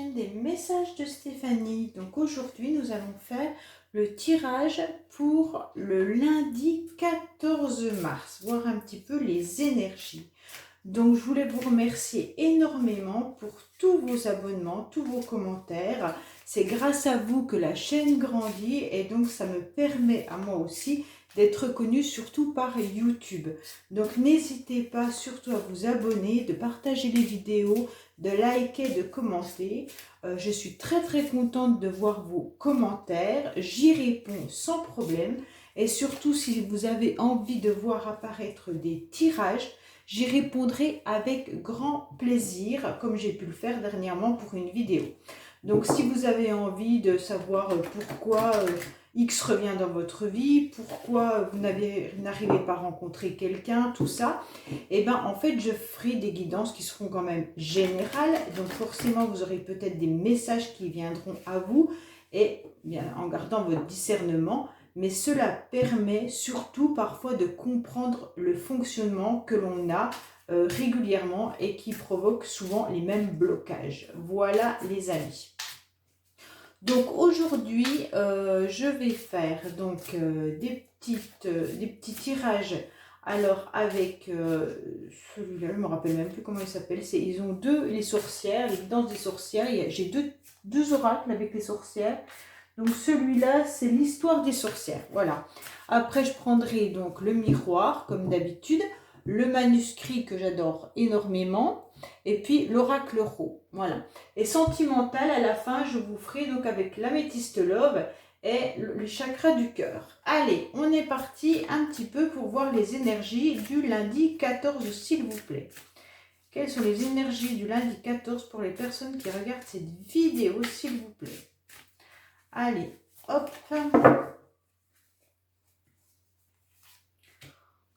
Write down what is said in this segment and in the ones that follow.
chaîne des messages de Stéphanie. Donc aujourd'hui, nous allons faire le tirage pour le lundi 14 mars, voir un petit peu les énergies. Donc je voulais vous remercier énormément pour tous vos abonnements, tous vos commentaires. C'est grâce à vous que la chaîne grandit et donc ça me permet à moi aussi d'être connue surtout par YouTube. Donc n'hésitez pas surtout à vous abonner, de partager les vidéos, de liker, de commenter. Je suis très contente de voir vos commentaires. J'y réponds sans problème. Et surtout si vous avez envie de voir apparaître des tirages, j'y répondrai avec grand plaisir, comme j'ai pu le faire dernièrement pour une vidéo. Donc si vous avez envie de savoir pourquoi X revient dans votre vie, pourquoi vous n'arrivez pas à rencontrer quelqu'un, tout ça, et bien en fait je ferai des guidances qui seront quand même générales. Donc forcément vous aurez peut-être des messages qui viendront à vous, et bien en gardant votre discernement. Mais cela permet surtout parfois de comprendre le fonctionnement que l'on a régulièrement et qui provoque souvent les mêmes blocages. Voilà les amis. Donc aujourd'hui, je vais faire donc des petits tirages. Alors avec celui-là, je ne me rappelle même plus comment il s'appelle. Ils ont deux, les sorcières, les guidances des sorcières. J'ai deux oracles avec les sorcières. Donc celui-là, c'est l'histoire des sorcières. Voilà. Après, je prendrai donc le miroir, comme d'habitude, le manuscrit que j'adore énormément, et puis l'oracle rose. Voilà. Et sentimental, à la fin, je vous ferai donc avec l'améthyste love et le chakra du cœur. Allez, on est parti un petit peu pour voir les énergies du lundi 14, s'il vous plaît. Quelles sont les énergies du lundi 14 pour les personnes qui regardent cette vidéo, s'il vous plaît? Allez, hop.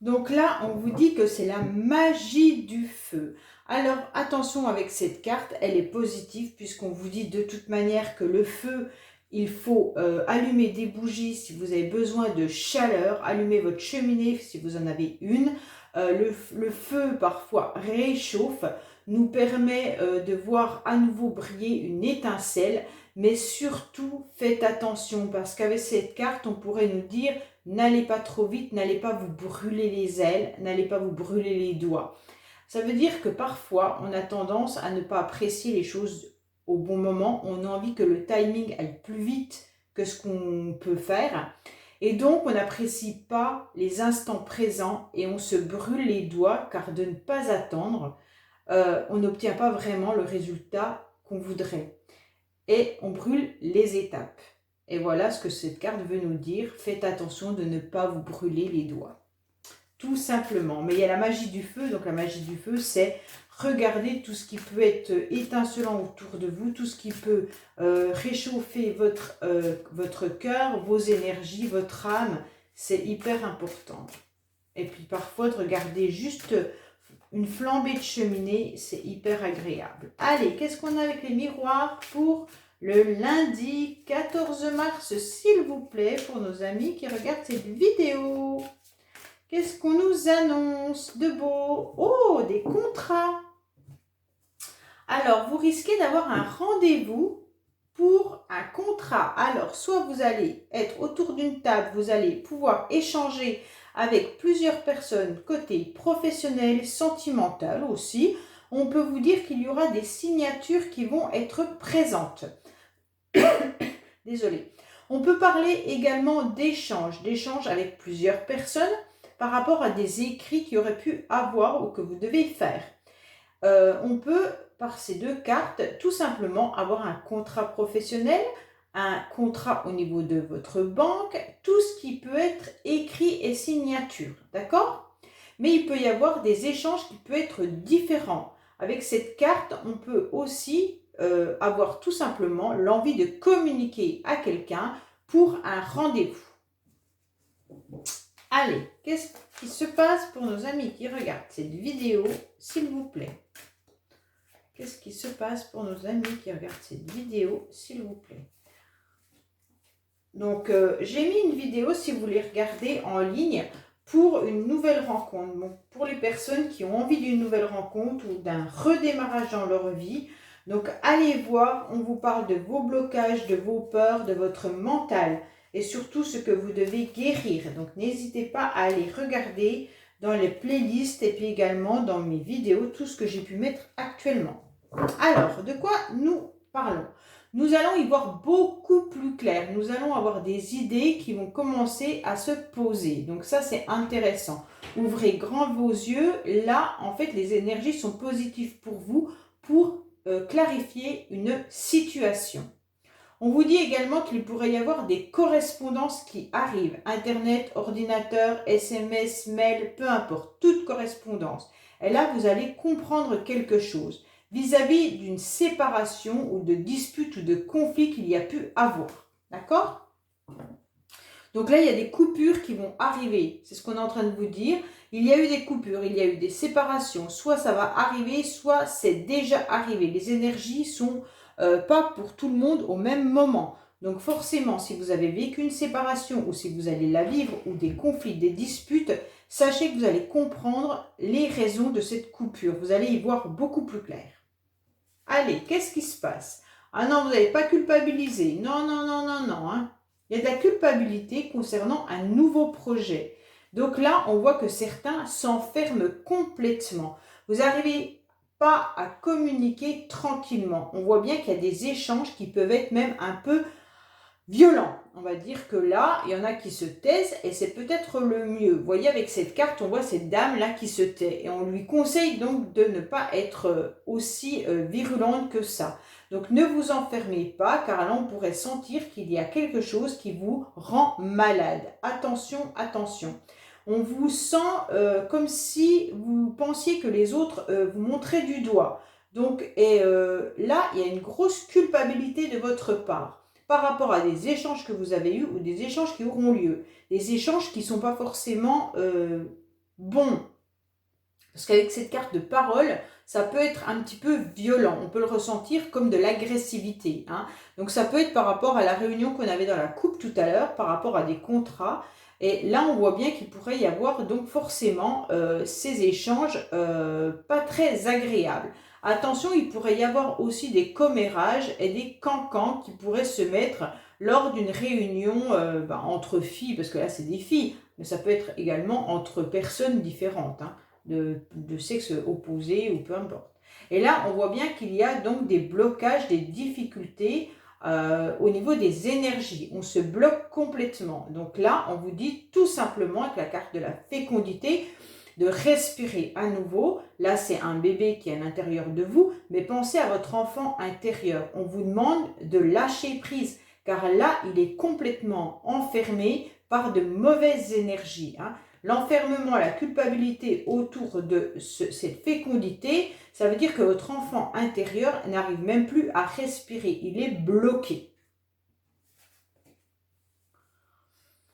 Donc là, on vous dit que c'est la magie du feu. Alors, attention avec cette carte, elle est positive puisqu'on vous dit de toute manière que le feu, il faut allumer des bougies si vous avez besoin de chaleur, allumer votre cheminée si vous en avez une. Le feu, parfois, réchauffe, nous permet de voir à nouveau briller une étincelle. Mais surtout, faites attention parce qu'avec cette carte, on pourrait nous dire n'allez pas trop vite, n'allez pas vous brûler les ailes, n'allez pas vous brûler les doigts. Ça veut dire que parfois, on a tendance à ne pas apprécier les choses au bon moment. On a envie que le timing aille plus vite que ce qu'on peut faire. Et donc, on n'apprécie pas les instants présents et on se brûle les doigts car de ne pas attendre, on n'obtient pas vraiment le résultat qu'on voudrait. Et on brûle les étapes. Et voilà ce que cette carte veut nous dire. Faites attention de ne pas vous brûler les doigts. Tout simplement. Mais il y a la magie du feu. Donc la magie du feu, c'est regarder tout ce qui peut être étincelant autour de vous, tout ce qui peut réchauffer votre cœur, vos énergies, votre âme. C'est hyper important. Et puis parfois de regarder juste une flambée de cheminée, c'est hyper agréable. Allez, qu'est-ce qu'on a avec les miroirs pour le lundi 14 mars, s'il vous plaît, pour nos amis qui regardent cette vidéo? Qu'est-ce qu'on nous annonce de beau? Oh, des contrats! Alors, vous risquez d'avoir un rendez-vous pour un contrat. Alors, soit vous allez être autour d'une table, vous allez pouvoir échanger avec plusieurs personnes côté professionnel, sentimental aussi. On peut vous dire qu'il y aura des signatures qui vont être présentes. Désolée. On peut parler également d'échanges avec plusieurs personnes par rapport à des écrits qui auraient pu avoir ou que vous devez faire. On peut, par ces deux cartes, tout simplement avoir un contrat professionnel, un contrat au niveau de votre banque, tout ce qui peut être écrit et signature, d'accord? Mais il peut y avoir des échanges qui peuvent être différents. Avec cette carte, on peut aussi avoir tout simplement l'envie de communiquer à quelqu'un pour un rendez-vous. Allez, qu'est-ce qui se passe pour nos amis qui regardent cette vidéo, s'il vous plaît? Qu'est-ce qui se passe pour nos amis qui regardent cette vidéo, s'il vous plaît? Donc, j'ai mis une vidéo, si vous voulez regarder en ligne, pour une nouvelle rencontre. Donc, pour les personnes qui ont envie d'une nouvelle rencontre ou d'un redémarrage dans leur vie, Donc allez voir, on vous parle de vos blocages, de vos peurs, de votre mental et surtout ce que vous devez guérir. Donc n'hésitez pas à aller regarder dans les playlists et puis également dans mes vidéos tout ce que j'ai pu mettre actuellement. Alors, de quoi nous parlons? Nous allons y voir beaucoup plus clair. Nous allons avoir des idées qui vont commencer à se poser. Donc ça, c'est intéressant. Ouvrez grand vos yeux. Là, en fait, les énergies sont positives pour vous pour clarifier une situation. On vous dit également qu'il pourrait y avoir des correspondances qui arrivent. Internet, ordinateur, SMS, mail, peu importe. Toute correspondance. Et là, vous allez comprendre quelque chose vis-à-vis d'une séparation ou de dispute ou de conflit qu'il y a pu avoir. D'accord? Donc là, il y a des coupures qui vont arriver. C'est ce qu'on est en train de vous dire. Il y a eu des coupures, il y a eu des séparations. Soit ça va arriver, soit c'est déjà arrivé. Les énergies sont pas pour tout le monde au même moment. Donc forcément, si vous avez vécu une séparation ou si vous allez la vivre ou des conflits, des disputes, sachez que vous allez comprendre les raisons de cette coupure. Vous allez y voir beaucoup plus clair. Allez, qu'est-ce qui se passe? Ah non, vous n'allez pas culpabiliser. Non, non, non, non, non. Hein. Il y a de la culpabilité concernant un nouveau projet. Donc là, on voit que certains s'enferment complètement. Vous n'arrivez pas à communiquer tranquillement. On voit bien qu'il y a des échanges qui peuvent être même un peu violents. On va dire que là, il y en a qui se taisent et c'est peut-être le mieux. Vous voyez, avec cette carte, on voit cette dame-là qui se tait. Et on lui conseille donc de ne pas être aussi virulente que ça. Donc ne vous enfermez pas, car là, on pourrait sentir qu'il y a quelque chose qui vous rend malade. Attention, attention. On vous sent comme si vous pensiez que les autres vous montraient du doigt. Donc, là, il y a une grosse culpabilité de votre part par rapport à des échanges que vous avez eus ou des échanges qui auront lieu. Des échanges qui ne sont pas forcément bons. Parce qu'avec cette carte de parole, ça peut être un petit peu violent. On peut le ressentir comme de l'agressivité. Hein. Donc ça peut être par rapport à la réunion qu'on avait dans la coupe tout à l'heure, par rapport à des contrats. Et là, on voit bien qu'il pourrait y avoir donc forcément ces échanges pas très agréables. Attention, il pourrait y avoir aussi des commérages et des cancans qui pourraient se mettre lors d'une réunion entre filles, parce que là, c'est des filles, mais ça peut être également entre personnes différentes. Hein. De sexe opposé ou peu importe. Et là, on voit bien qu'il y a donc des blocages, des difficultés au niveau des énergies. On se bloque complètement. Donc là, on vous dit tout simplement avec la carte de la fécondité de respirer à nouveau. Là, c'est un bébé qui est à l'intérieur de vous, mais pensez à votre enfant intérieur. On vous demande de lâcher prise, car là, il est complètement enfermé par de mauvaises énergies. Hein. L'enfermement, la culpabilité autour de cette fécondité, ça veut dire que votre enfant intérieur n'arrive même plus à respirer. Il est bloqué.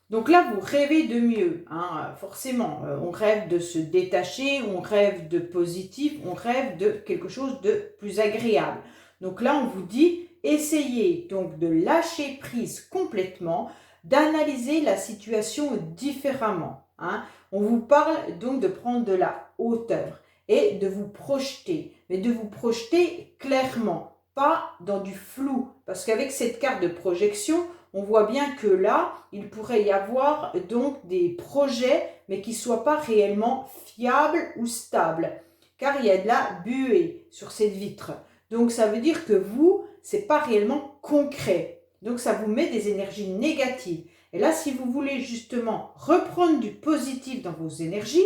Donc là, vous rêvez de mieux, hein, forcément. On rêve de se détacher, on rêve de positif, on rêve de quelque chose de plus agréable. Donc là, on vous dit, essayez donc de lâcher prise complètement, d'analyser la situation différemment. Hein. On vous parle donc de prendre de la hauteur et de vous projeter, mais de vous projeter clairement, pas dans du flou. Parce qu'avec cette carte de projection, on voit bien que là, il pourrait y avoir donc des projets, mais qui ne soient pas réellement fiables ou stables, car il y a de la buée sur cette vitre. Donc ça veut dire que vous, ce n'est pas réellement concret. Donc ça vous met des énergies négatives. Et là, si vous voulez justement reprendre du positif dans vos énergies,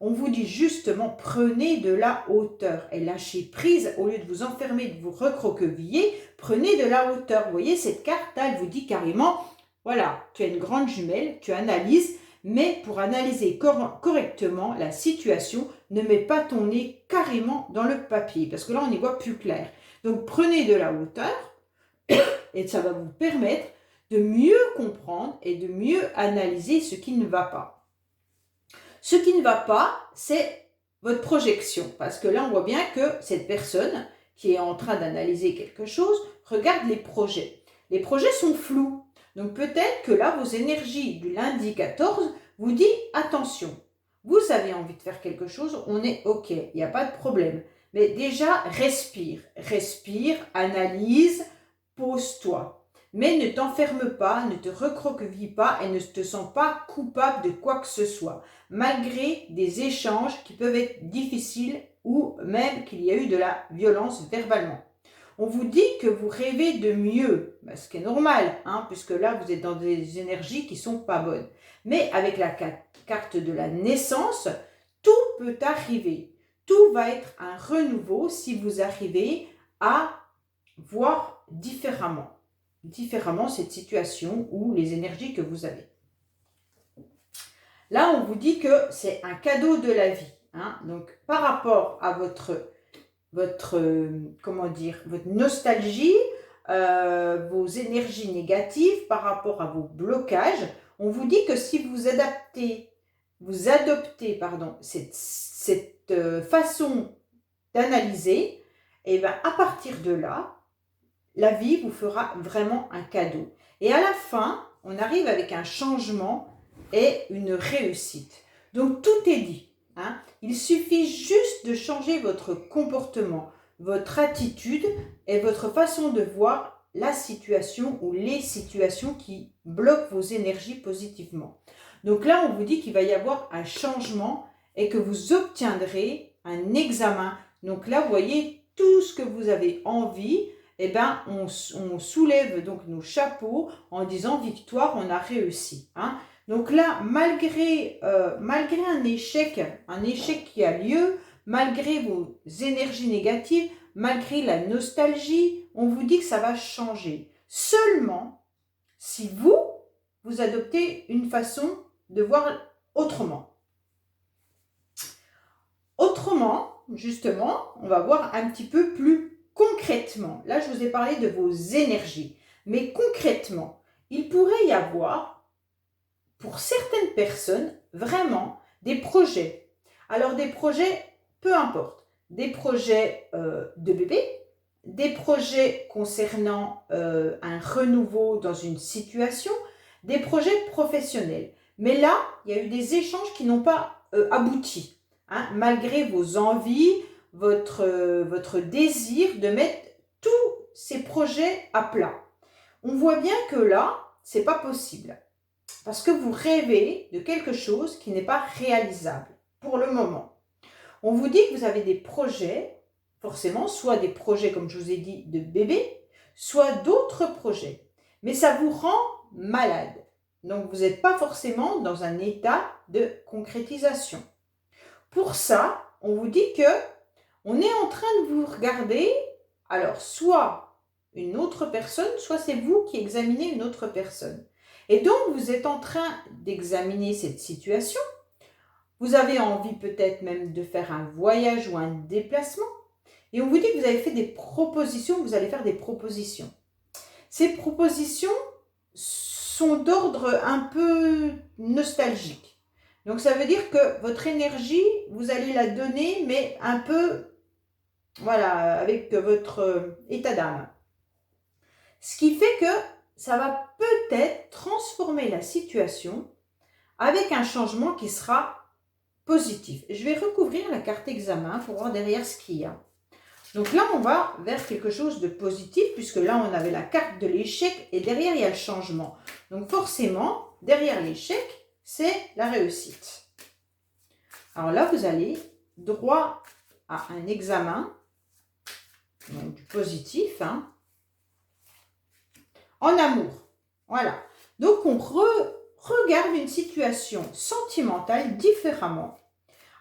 on vous dit justement, prenez de la hauteur et lâchez prise au lieu de vous enfermer, de vous recroqueviller, prenez de la hauteur. Vous voyez, cette carte, elle vous dit carrément, voilà, tu as une grande jumelle, tu analyses, mais pour analyser correctement la situation, ne mets pas ton nez carrément dans le papier, parce que là, on y voit plus clair. Donc, prenez de la hauteur et ça va vous permettre de mieux comprendre et de mieux analyser ce qui ne va pas. Ce qui ne va pas, c'est votre projection. Parce que là, on voit bien que cette personne qui est en train d'analyser quelque chose regarde les projets. Les projets sont flous. Donc peut-être que là, vos énergies du lundi 14 vous disent attention. Vous avez envie de faire quelque chose, on est OK, il n'y a pas de problème. Mais déjà, respire, analyse, pose-toi. Mais ne t'enferme pas, ne te recroqueville pas et ne te sens pas coupable de quoi que ce soit, malgré des échanges qui peuvent être difficiles ou même qu'il y a eu de la violence verbalement. On vous dit que vous rêvez de mieux, ce qui est normal, puisque là vous êtes dans des énergies qui ne sont pas bonnes. Mais avec la carte de la naissance, tout peut arriver. Tout va être un renouveau si vous arrivez à voir différemment cette situation ou les énergies que vous avez. Là, on vous dit que c'est un cadeau de la vie. Donc, par rapport à votre nostalgie, vos énergies négatives, par rapport à vos blocages, on vous dit que si vous adoptez cette façon d'analyser, et bien à partir de là, la vie vous fera vraiment un cadeau. Et à la fin, on arrive avec un changement et une réussite. Donc tout est dit. Il suffit juste de changer votre comportement, votre attitude et votre façon de voir la situation ou les situations qui bloquent vos énergies positivement. Donc là, on vous dit qu'il va y avoir un changement et que vous obtiendrez un examen. Donc là, vous voyez, tout ce que vous avez envie, on soulève donc nos chapeaux en disant victoire, on a réussi. Donc là, malgré un échec qui a lieu, malgré vos énergies négatives, malgré la nostalgie, on vous dit que ça va changer. Seulement si vous adoptez une façon de voir autrement. Autrement, justement, on va voir un petit peu plus concrètement. Là, je vous ai parlé de vos énergies. Mais concrètement, il pourrait y avoir, pour certaines personnes, vraiment des projets. Alors, des projets, peu importe. Des projets de bébé, des projets concernant un renouveau dans une situation, des projets professionnels. Mais là, il y a eu des échanges qui n'ont pas abouti. Malgré vos envies, votre désir de mettre tous ces projets à plat. On voit bien que là, c'est pas possible. Parce que vous rêvez de quelque chose qui n'est pas réalisable pour le moment. On vous dit que vous avez des projets, forcément, soit des projets, comme je vous ai dit, de bébé, soit d'autres projets. Mais ça vous rend malade. Donc, vous n'êtes pas forcément dans un état de concrétisation. Pour ça, on vous dit que on est en train de vous regarder, alors soit une autre personne, soit c'est vous qui examinez une autre personne. Et donc, vous êtes en train d'examiner cette situation. Vous avez envie peut-être même de faire un voyage ou un déplacement. Et on vous dit que vous avez fait des propositions, vous allez faire des propositions. Ces propositions sont d'ordre un peu nostalgique. Donc, ça veut dire que votre énergie, vous allez la donner, mais un peu, voilà, avec votre état d'âme. Ce qui fait que ça va peut-être transformer la situation avec un changement qui sera positif. Je vais recouvrir la carte examen pour voir derrière ce qu'il y a. Donc là, on va vers quelque chose de positif, puisque là, on avait la carte de l'échec et derrière, il y a le changement. Donc forcément, derrière l'échec, c'est la réussite. Alors là, vous allez droit à un examen, donc du positif, en amour. Voilà. Donc, on regarde une situation sentimentale différemment.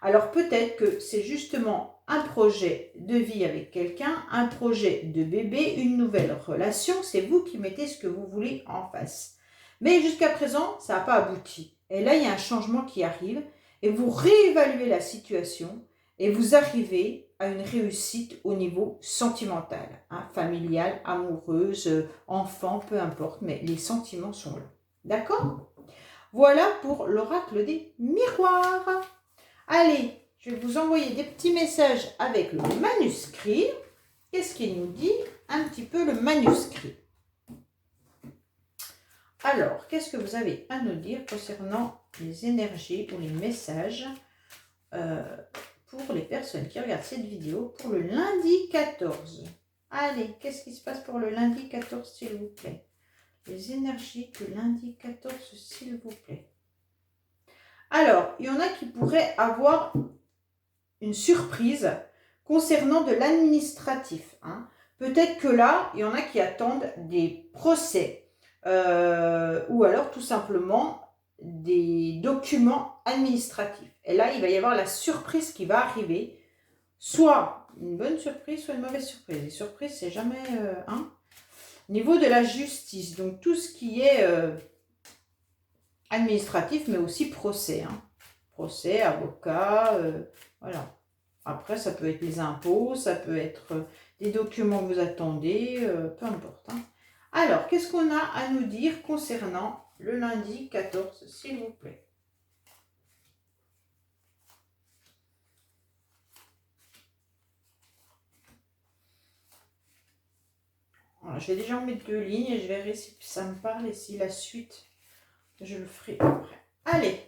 Alors, peut-être que c'est justement un projet de vie avec quelqu'un, un projet de bébé, une nouvelle relation. C'est vous qui mettez ce que vous voulez en face. Mais jusqu'à présent, ça n'a pas abouti. Et là, il y a un changement qui arrive et vous réévaluez la situation et vous arrivez à une réussite au niveau sentimental, familial, amoureuse, enfant, peu importe, mais les sentiments sont là. D'accord ? Voilà pour l'oracle des miroirs. Allez, je vais vous envoyer des petits messages avec le manuscrit. Qu'est-ce qu'il nous dit un petit peu le manuscrit? Alors, qu'est-ce que vous avez à nous dire concernant les énergies ou les messages pour les personnes qui regardent cette vidéo pour le lundi 14. Allez, qu'est-ce qui se passe pour le lundi 14, s'il vous plaît? Les énergies du lundi 14, s'il vous plaît. Alors, il y en a qui pourraient avoir une surprise concernant de l'administratif. Hein. Peut-être que là, il y en a qui attendent des procès ou alors tout simplement des documents administratifs. Et là, il va y avoir la surprise qui va arriver, soit une bonne surprise, soit une mauvaise surprise. Les surprises, c'est jamais Niveau de la justice, donc tout ce qui est administratif, mais aussi procès. Hein. Procès, avocat, voilà. Après, ça peut être les impôts, ça peut être des documents que vous attendez, peu importe. Hein. Alors, qu'est-ce qu'on a à nous dire concernant le lundi 14, s'il vous plaît? Voilà, je vais déjà en mettre 2 lignes et je verrai si ça me parle et si la suite, je le ferai après. Allez!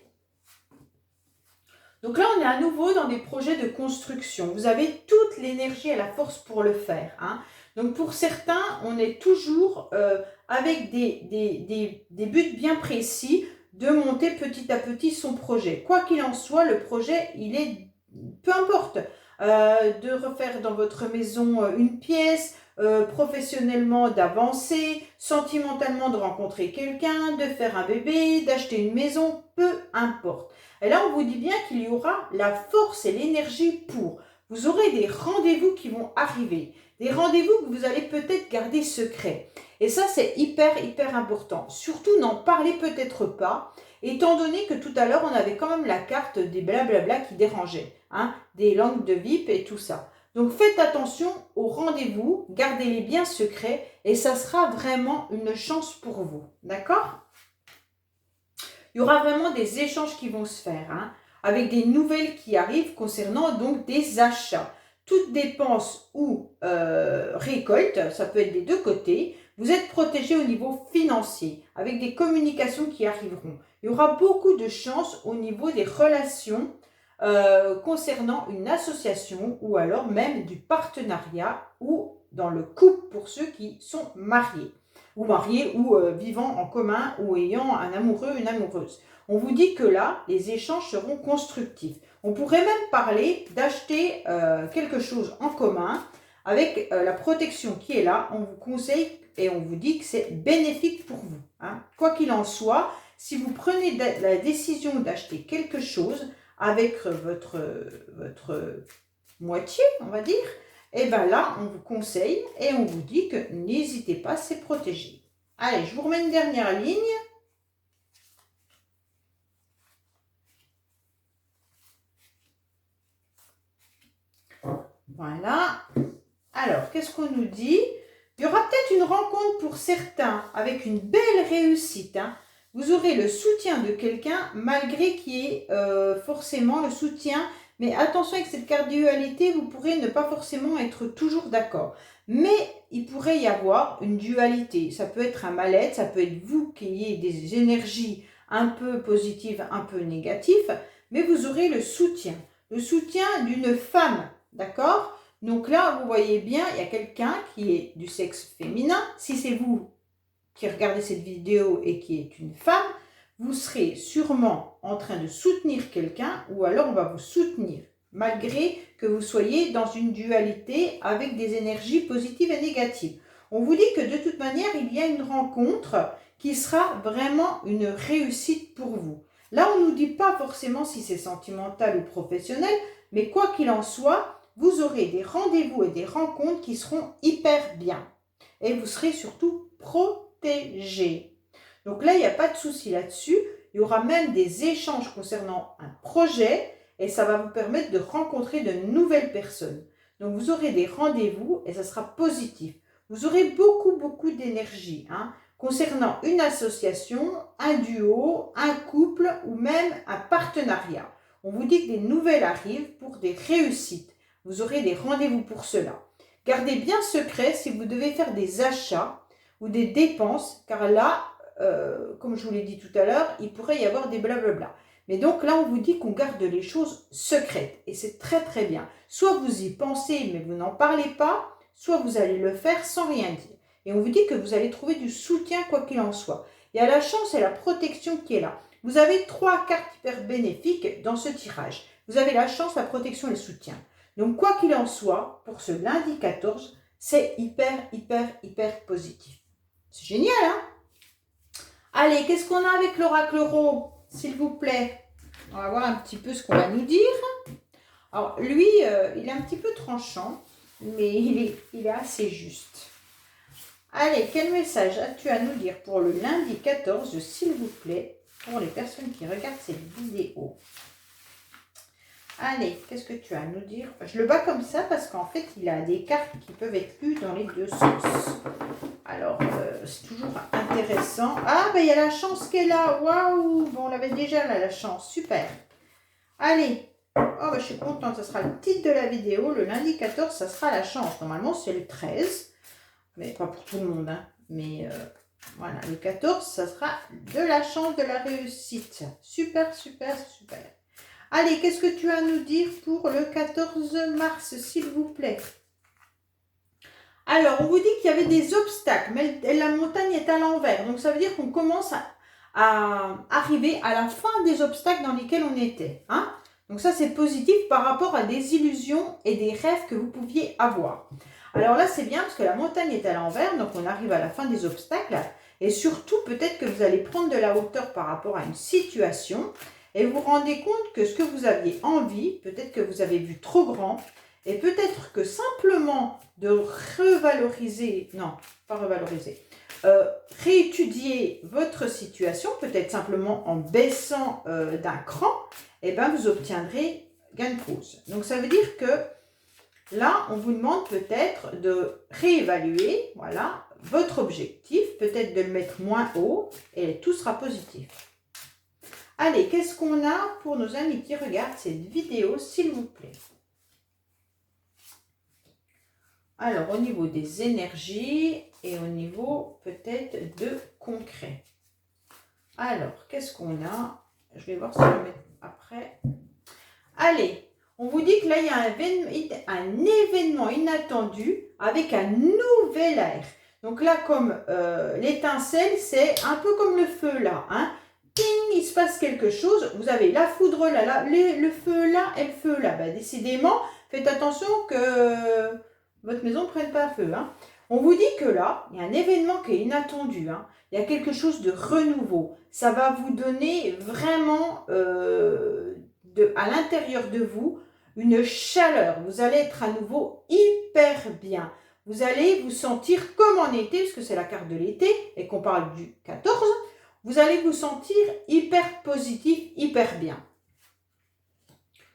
Donc là, on est à nouveau dans des projets de construction. Vous avez toute l'énergie et la force pour le faire. Hein. Donc pour certains, on est toujours avec des buts bien précis de monter petit à petit son projet. Quoi qu'il en soit, le projet, il est, peu importe, de refaire dans votre maison une pièce, professionnellement d'avancer, sentimentalement de rencontrer quelqu'un, de faire un bébé, d'acheter une maison, peu importe. Et là, on vous dit bien qu'il y aura la force et l'énergie pour. Vous aurez des rendez-vous qui vont arriver. Des rendez-vous que vous allez peut-être garder secrets. Et ça, c'est hyper, hyper important. Surtout, n'en parlez peut-être pas, étant donné que tout à l'heure, on avait quand même la carte des blablabla qui dérangeaient. Hein, des langues de VIP et tout ça. Donc, faites attention aux rendez-vous. Gardez-les bien secrets. Et ça sera vraiment une chance pour vous. D'accord ? Il y aura vraiment des échanges qui vont se faire, hein, avec des nouvelles qui arrivent concernant donc des achats. Toute dépense ou récolte, ça peut être des deux côtés, vous êtes protégé au niveau financier, avec des communications qui arriveront. Il y aura beaucoup de chance au niveau des relations concernant une association ou alors même du partenariat ou dans le couple pour ceux qui sont mariés. Ou mariés, ou vivant en commun, ou ayant un amoureux, une amoureuse. On vous dit que là, les échanges seront constructifs. On pourrait même parler d'acheter quelque chose en commun avec la protection qui est là. On vous conseille et on vous dit que c'est bénéfique pour vous. Hein. Quoi qu'il en soit, si vous prenez la décision d'acheter quelque chose avec votre moitié, on va dire, et bien là, on vous conseille et on vous dit que n'hésitez pas, c'est protégé. Allez, je vous remets une dernière ligne. Voilà. Alors, qu'est-ce qu'on nous dit? Il y aura peut-être une rencontre pour certains avec une belle réussite. Hein. Vous aurez le soutien de quelqu'un malgré qu'il y ait forcément le soutien. Mais attention avec cette carte dualité, vous pourrez ne pas forcément être toujours d'accord. Mais il pourrait y avoir une dualité. Ça peut être un mal-être, ça peut être vous qui ayez des énergies un peu positives, un peu négatives. Mais vous aurez le soutien d'une femme, d'accord? Donc là, vous voyez bien, il y a quelqu'un qui est du sexe féminin. Si c'est vous qui regardez cette vidéo et qui est une femme, vous serez sûrement en train de soutenir quelqu'un ou alors on va vous soutenir malgré que vous soyez dans une dualité avec des énergies positives et négatives. On vous dit que de toute manière, il y a une rencontre qui sera vraiment une réussite pour vous. Là, on ne nous dit pas forcément si c'est sentimental ou professionnel, mais quoi qu'il en soit, vous aurez des rendez-vous et des rencontres qui seront hyper bien. Et vous serez surtout protégé. Donc là, il n'y a pas de souci là-dessus. Il y aura même des échanges concernant un projet et ça va vous permettre de rencontrer de nouvelles personnes. Donc vous aurez des rendez-vous et ça sera positif. Vous aurez beaucoup d'énergie concernant une association, un duo, un couple ou même un partenariat. On vous dit que des nouvelles arrivent pour des réussites. Vous aurez des rendez-vous pour cela. Gardez bien secret si vous devez faire des achats ou des dépenses, car là, comme je vous l'ai dit tout à l'heure, il pourrait y avoir des blablabla. Mais donc là, on vous dit qu'on garde les choses secrètes. Et c'est très très bien. Soit vous y pensez, mais vous n'en parlez pas, soit vous allez le faire sans rien dire. Et on vous dit que vous allez trouver du soutien quoi qu'il en soit. Il y a la chance et la protection qui est là. Vous avez 3 cartes hyper bénéfiques dans ce tirage. Vous avez la chance, la protection et le soutien. Donc quoi qu'il en soit, pour ce lundi 14, c'est hyper, hyper, hyper positif. C'est génial, hein? Allez, qu'est-ce qu'on a avec l'oracle Ro, s'il vous plaît? On va voir un petit peu ce qu'on va nous dire. Alors, lui, il est un petit peu tranchant, mais il est assez juste. Allez, quel message as-tu à nous dire pour le lundi 14, s'il vous plaît, pour les personnes qui regardent cette vidéo? Allez, qu'est-ce que tu as à nous dire? Je le bats comme ça parce qu'en fait, il a des cartes qui peuvent être lues dans les deux sens. Alors, c'est toujours intéressant. Ah, ben il y a la chance qui est là. Waouh! Bon, on l'avait déjà là, la chance. Super. Allez. Oh, ben, je suis contente. Ça sera le titre de la vidéo. Le lundi 14, ça sera la chance. Normalement, c'est le 13. Mais pas pour tout le monde. Hein. Mais voilà, le 14, ça sera de la chance, de la réussite. Super, super, super. Allez, qu'est-ce que tu as à nous dire pour le 14 mars, s'il vous plaît? Alors, on vous dit qu'il y avait des obstacles, mais la montagne est à l'envers. Donc, ça veut dire qu'on commence à arriver à la fin des obstacles dans lesquels on était. Hein? Donc, ça, c'est positif par rapport à des illusions et des rêves que vous pouviez avoir. Alors là, c'est bien parce que la montagne est à l'envers, donc on arrive à la fin des obstacles. Et surtout, peut-être que vous allez prendre de la hauteur par rapport à une situation. Et vous vous rendez compte que ce que vous aviez envie, peut-être que vous avez vu trop grand, et peut-être que simplement de revaloriser, non, pas revaloriser, réétudier votre situation, peut-être simplement en baissant d'un cran, et bien vous obtiendrez gain de cause. Donc ça veut dire que là, on vous demande peut-être de réévaluer, voilà, votre objectif, peut-être de le mettre moins haut, et tout sera positif. Allez, qu'est-ce qu'on a pour nos amis qui regardent cette vidéo, s'il vous plaît? Alors, au niveau des énergies et au niveau peut-être de concret. Alors, qu'est-ce qu'on a? Je vais voir si je vais mettre après. Allez, on vous dit que là, il y a un événement inattendu avec un nouvel air. Donc là, comme l'étincelle, c'est un peu comme le feu là, hein? Il se passe quelque chose, vous avez la foudre là, le feu là et le feu là. Ben, décidément, faites attention que votre maison ne prenne pas feu. Hein. On vous dit que là, il y a un événement qui est inattendu. Hein. Il y a quelque chose de renouveau. Ça va vous donner vraiment à l'intérieur de vous une chaleur. Vous allez être à nouveau hyper bien. Vous allez vous sentir comme en été, parce que c'est la carte de l'été et qu'on parle du 14. Vous allez vous sentir hyper positif, hyper bien.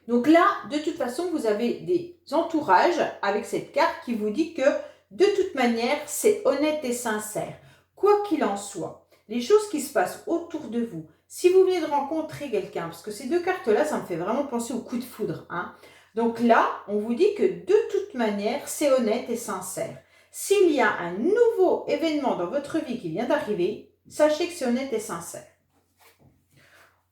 Donc là, de toute façon, vous avez des entourages avec cette carte qui vous dit que de toute manière, c'est honnête et sincère. Quoi qu'il en soit, les choses qui se passent autour de vous, si vous venez de rencontrer quelqu'un, parce que ces deux cartes-là, ça me fait vraiment penser au coup de foudre. Hein. Donc là, on vous dit que de toute manière, c'est honnête et sincère. S'il y a un nouveau événement dans votre vie qui vient d'arriver, sachez que c'est honnête et sincère.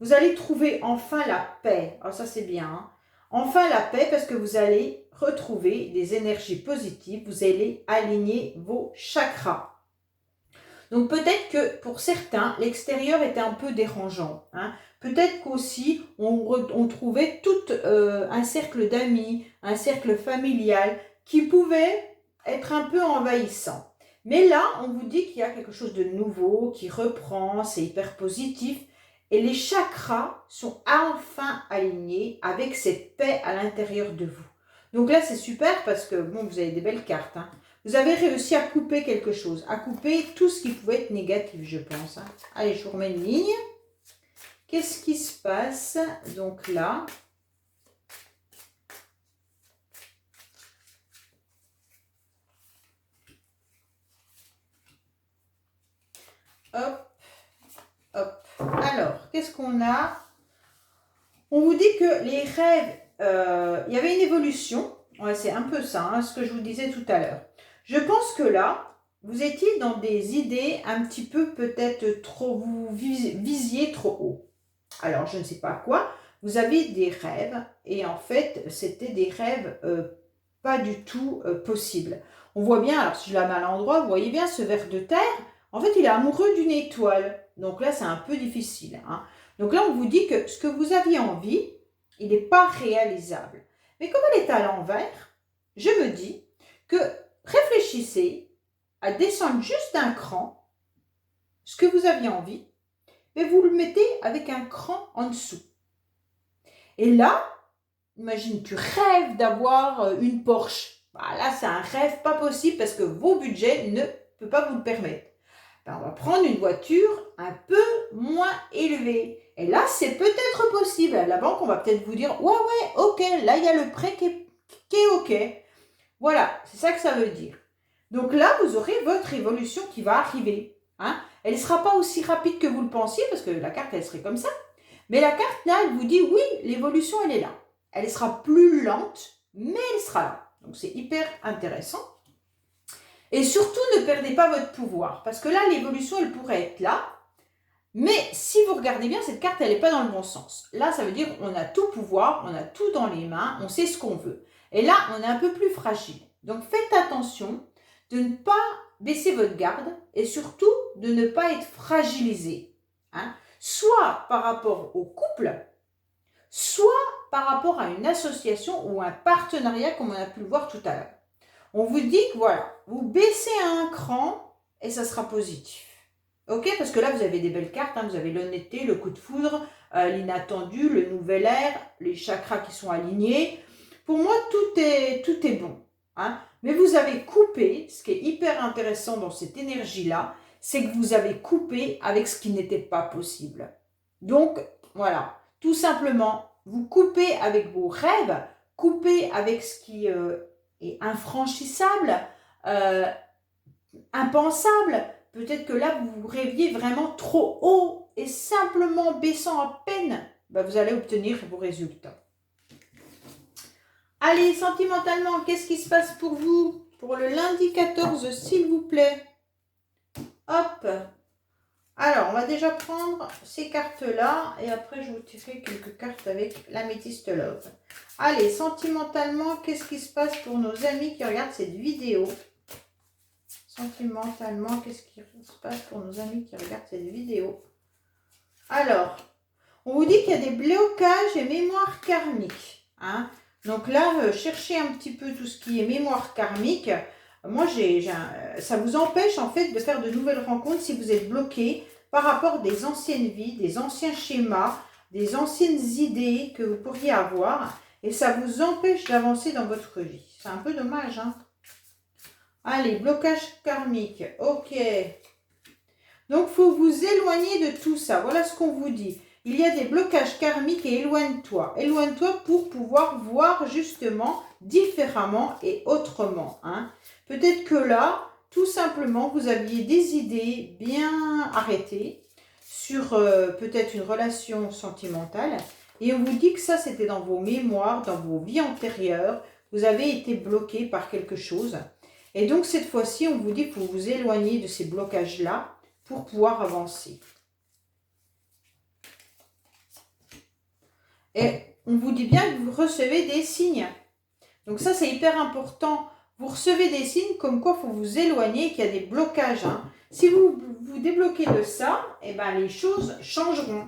Vous allez trouver enfin la paix. Alors ça, c'est bien. Hein. Enfin la paix parce que vous allez retrouver des énergies positives. Vous allez aligner vos chakras. Donc peut-être que pour certains, l'extérieur était un peu dérangeant. Hein. Peut-être qu'aussi, on trouvait tout un cercle d'amis, un cercle familial qui pouvait être un peu envahissant. Mais là, on vous dit qu'il y a quelque chose de nouveau qui reprend, c'est hyper positif. Et les chakras sont enfin alignés avec cette paix à l'intérieur de vous. Donc là, c'est super parce que, bon, vous avez des belles cartes. Hein. Vous avez réussi à couper quelque chose, à couper tout ce qui pouvait être négatif, je pense. Hein. Allez, je vous remets une ligne. Qu'est-ce qui se passe? Donc là... Hop, hop. Alors, qu'est-ce qu'on a? On vous dit que les rêves, il y avait une évolution. Ouais, c'est un peu ça, hein, ce que je vous disais tout à l'heure. Je pense que là, vous étiez dans des idées un petit peu peut-être trop, vous visiez trop haut. alors je ne sais pas quoi, vous avez des rêves et en fait, c'était des rêves pas du tout possibles. On voit bien, alors si je la mets à l'endroit, vous voyez bien ce ver de terre, en fait, il est amoureux d'une étoile. Donc là, c'est un peu difficile, hein. Donc là, on vous dit que ce que vous aviez envie, il n'est pas réalisable. Mais comme elle est à l'envers, je me dis que réfléchissez à descendre juste d'un cran ce que vous aviez envie, mais vous le mettez avec un cran en dessous. Et là, imagine, tu rêves d'avoir une Porsche. Bah, là, c'est un rêve pas possible parce que vos budgets ne peuvent pas vous le permettre. Ben, on va prendre une voiture un peu moins élevée. Et là, c'est peut-être possible. La banque, on va peut-être vous dire, ouais, ok, là, il y a le prêt qui est ok. Voilà, c'est ça que ça veut dire. Donc là, vous aurez votre évolution qui va arriver, hein. Elle ne sera pas aussi rapide que vous le pensiez, parce que la carte, elle serait comme ça. Mais la carte, là, elle vous dit, oui, l'évolution, elle est là. Elle sera plus lente, mais elle sera là. Donc, c'est hyper intéressant. Et surtout, ne perdez pas votre pouvoir. Parce que là, l'évolution, elle pourrait être là. Mais si vous regardez bien, cette carte, elle n'est pas dans le bon sens. Là, ça veut dire qu'on a tout pouvoir, on a tout dans les mains, on sait ce qu'on veut. Et là, on est un peu plus fragile. Donc, faites attention de ne pas baisser votre garde et surtout de ne pas être fragilisé, hein. Soit par rapport au couple, soit par rapport à une association ou un partenariat comme on a pu le voir tout à l'heure. On vous dit que voilà, vous baissez un cran et ça sera positif. Ok, parce que là, vous avez des belles cartes, hein, vous avez l'honnêteté, le coup de foudre, l'inattendu, le nouvel air, les chakras qui sont alignés. Pour moi, tout est bon, hein. Mais vous avez coupé, ce qui est hyper intéressant dans cette énergie-là, c'est que vous avez coupé avec ce qui n'était pas possible. Donc, voilà, tout simplement, vous coupez avec vos rêves, coupez avec ce qui est infranchissable, impensable. Peut-être que là, vous rêviez vraiment trop haut et simplement baissant à peine, ben, vous allez obtenir vos résultats. Allez, sentimentalement, qu'est-ce qui se passe pour vous pour le lundi 14, s'il vous plaît? Hop. Alors, on va déjà prendre ces cartes-là et après, je vous tirerai quelques cartes avec l'améthyste love. Allez, sentimentalement, qu'est-ce qui se passe pour nos amis qui regardent cette vidéo? Sentimentalement, qu'est-ce qui se passe pour nos amis qui regardent cette vidéo? Alors, on vous dit qu'il y a des blocages et mémoires karmiques, hein. Donc là, cherchez un petit peu tout ce qui est mémoire karmique. Moi, ça vous empêche en fait de faire de nouvelles rencontres si vous êtes bloqué par rapport à des anciennes vies, des anciens schémas, des anciennes idées que vous pourriez avoir. Et ça vous empêche d'avancer dans votre vie. C'est un peu dommage, hein. Allez, blocage karmique. Ok. Donc, il faut vous éloigner de tout ça. Voilà ce qu'on vous dit. Il y a des blocages karmiques et éloigne-toi. Éloigne-toi pour pouvoir voir justement différemment et autrement, hein. Peut-être que là, tout simplement, vous aviez des idées bien arrêtées sur peut-être une relation sentimentale. Et on vous dit que ça, c'était dans vos mémoires, dans vos vies antérieures. Vous avez été bloqué par quelque chose. Et donc, cette fois-ci, on vous dit qu'il faut vous éloigner de ces blocages-là pour pouvoir avancer. Et on vous dit bien que vous recevez des signes. Donc ça, c'est hyper important. Vous recevez des signes comme quoi il faut vous éloigner, qu'il y a des blocages, hein. Si vous vous débloquez de ça, eh ben, les choses changeront.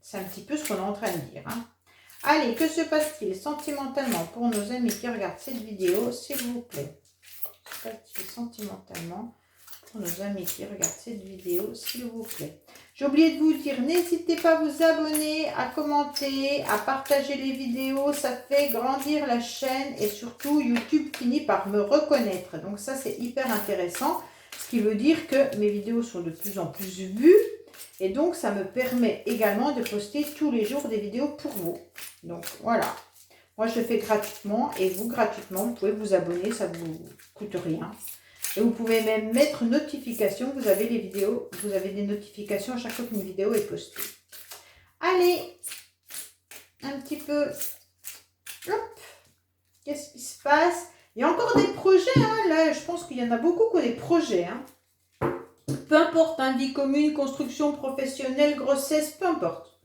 C'est un petit peu ce qu'on est en train de dire, hein. Allez, que se passe-t-il sentimentalement pour nos amis qui regardent cette vidéo, s'il vous plaît? Que se passe-t-il sentimentalement pour nos amis qui regardent cette vidéo, s'il vous plaît? J'ai oublié de vous dire, n'hésitez pas à vous abonner, à commenter, à partager les vidéos. Ça fait grandir la chaîne et surtout, YouTube finit par me reconnaître. Donc ça, c'est hyper intéressant. Ce qui veut dire que mes vidéos sont de plus en plus vues. Et donc, ça me permet également de poster tous les jours des vidéos pour vous. Donc, voilà. Moi, je le fais gratuitement et vous, gratuitement, vous pouvez vous abonner. Ça ne vous coûte rien. Et vous pouvez même mettre notification. Vous avez les vidéos, vous avez des notifications à chaque fois qu'une vidéo est postée. Allez, un petit peu. Hop. Qu'est-ce qui se passe? Il y a encore des projets, hein. Là, je pense qu'il y en a beaucoup qui ont des projets, hein. Peu importe, hein, vie commune, construction professionnelle, grossesse, peu importe.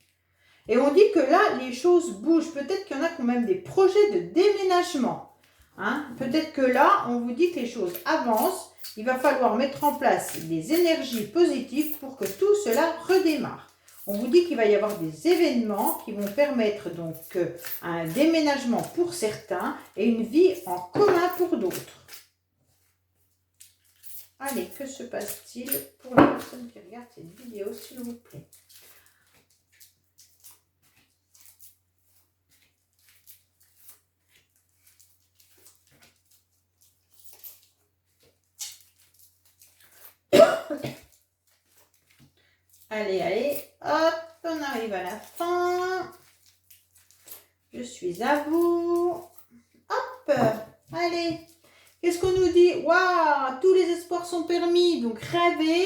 Et on dit que là, les choses bougent. Peut-être qu'il y en a qui ont même des projets de déménagement. Hein. Peut-être que là, on vous dit que les choses avancent. Il va falloir mettre en place des énergies positives pour que tout cela redémarre. On vous dit qu'il va y avoir des événements qui vont permettre donc un déménagement pour certains et une vie en commun pour d'autres. Allez, que se passe-t-il pour les personnes qui regardent cette vidéo, s'il vous plaît? Allez, allez, hop, on arrive à la fin. Je suis à vous. Hop, allez. Qu'est-ce qu'on nous dit? Waouh, tous les espoirs sont permis. Donc, rêvez,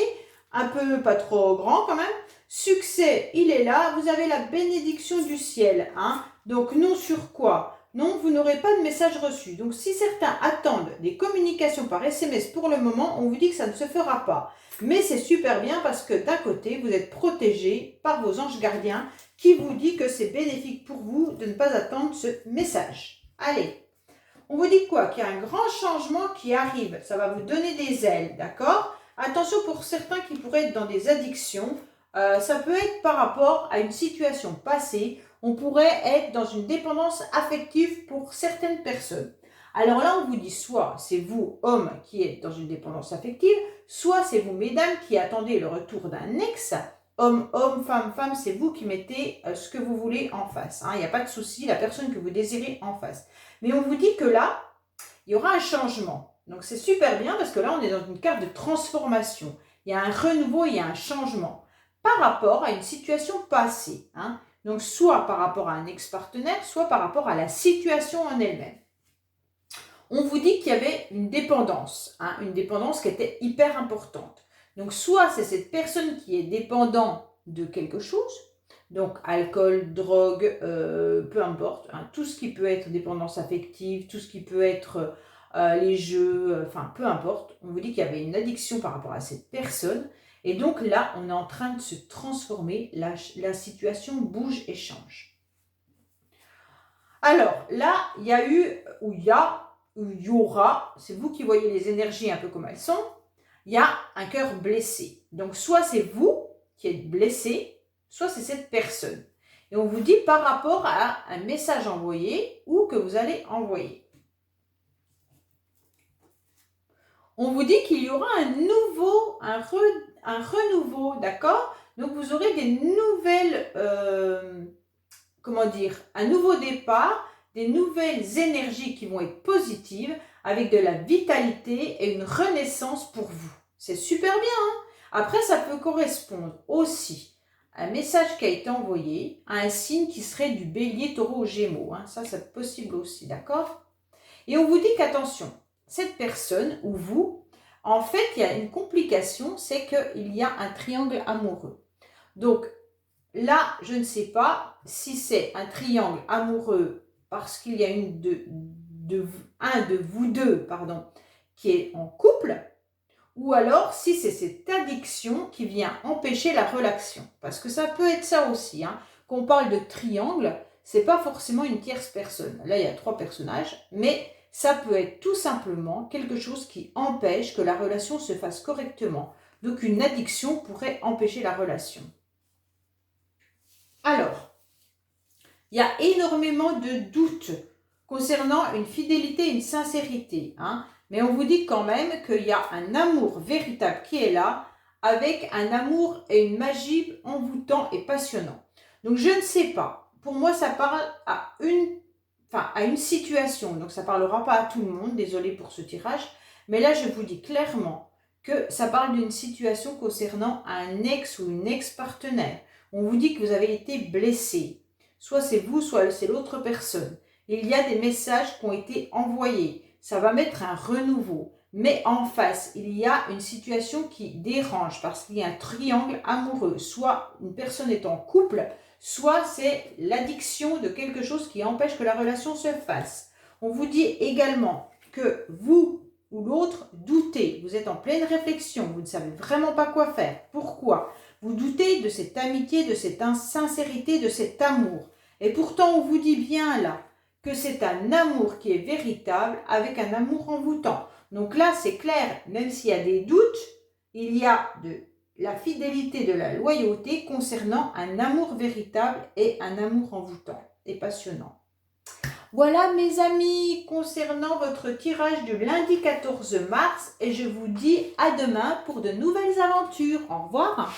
un peu pas trop grand quand même. Succès, il est là. Vous avez la bénédiction du ciel. Hein. Donc, non sur quoi? Non, vous n'aurez pas de message reçu. Donc, si certains attendent des communications par SMS pour le moment, on vous dit que ça ne se fera pas. Mais c'est super bien parce que d'un côté, vous êtes protégé par vos anges gardiens qui vous dit que c'est bénéfique pour vous de ne pas attendre ce message. Allez, on vous dit quoi? Qu'il y a un grand changement qui arrive. Ça va vous donner des ailes, d'accord? Attention pour certains qui pourraient être dans des addictions. Ça peut être par rapport à une situation passée. On pourrait être dans une dépendance affective pour certaines personnes. Alors là, on vous dit soit c'est vous, homme, qui êtes dans une dépendance affective, soit c'est vous, mesdames, qui attendez le retour d'un ex. Homme, homme, femme, femme, c'est vous qui mettez ce que vous voulez en face. Il n'y a pas de souci, la personne que vous désirez en face. Mais on vous dit que là, il y aura un changement. Donc c'est super bien parce que là, on est dans une carte de transformation. Il y a un renouveau, il y a un changement par rapport à une situation passée. Hein. Donc soit par rapport à un ex-partenaire, soit par rapport à la situation en elle-même. On vous dit qu'il y avait une dépendance qui était hyper importante. Donc, soit c'est cette personne qui est dépendante de quelque chose, donc alcool, drogue, peu importe, hein, tout ce qui peut être dépendance affective, tout ce qui peut être les jeux, enfin peu importe. On vous dit qu'il y avait une addiction par rapport à cette personne. Et donc là, on est en train de se transformer, la situation bouge et change. Alors là, il y a eu, ou il y aura, c'est vous qui voyez les énergies un peu comme elles sont, il y a un cœur blessé. Donc soit c'est vous qui êtes blessé, soit c'est cette personne. Et on vous dit par rapport à un message envoyé ou que vous allez envoyer. On vous dit qu'il y aura un renouveau, d'accord? Donc vous aurez des nouvelles, un nouveau départ, des nouvelles énergies qui vont être positives avec de la vitalité et une renaissance pour vous. C'est super bien, hein? Après, ça peut correspondre aussi à un message qui a été envoyé à un signe qui serait du bélier, taureau ou gémeaux. Hein? Ça, c'est possible aussi, d'accord? Et on vous dit qu'attention, cette personne ou vous, en fait, il y a une complication, c'est qu'il y a un triangle amoureux. Donc, là, je ne sais pas si c'est un triangle amoureux parce qu'il y a un de vous deux qui est en couple, ou alors si c'est cette addiction qui vient empêcher la relation. Parce que ça peut être ça aussi. Hein. Quand on parle de triangle, c'est pas forcément une tierce personne. Là, il y a 3 personnages, mais ça peut être tout simplement quelque chose qui empêche que la relation se fasse correctement. Donc, une addiction pourrait empêcher la relation. Alors, il y a énormément de doutes concernant une fidélité et une sincérité. Hein, mais on vous dit quand même qu'il y a un amour véritable qui est là, avec un amour et une magie envoûtant et passionnant. Donc, je ne sais pas. Pour moi, ça parle à une situation. Donc, ça ne parlera pas à tout le monde. Désolée pour ce tirage. Mais là, je vous dis clairement que ça parle d'une situation concernant un ex ou une ex-partenaire. On vous dit que vous avez été blessé. Soit c'est vous, soit c'est l'autre personne. Il y a des messages qui ont été envoyés. Ça va mettre un renouveau. Mais en face, il y a une situation qui dérange parce qu'il y a un triangle amoureux. Soit une personne est en couple, soit c'est l'addiction de quelque chose qui empêche que la relation se fasse. On vous dit également que vous ou l'autre doutez. Vous êtes en pleine réflexion, vous ne savez vraiment pas quoi faire. Pourquoi? Vous doutez de cette amitié, de cette sincérité, de cet amour. Et pourtant, on vous dit bien là que c'est un amour qui est véritable avec un amour envoûtant. Donc là, c'est clair, même s'il y a des doutes, il y a de la fidélité, de la loyauté concernant un amour véritable et un amour envoûtant et passionnant. Voilà mes amis concernant votre tirage du lundi 14 mars et je vous dis à demain pour de nouvelles aventures. Au revoir.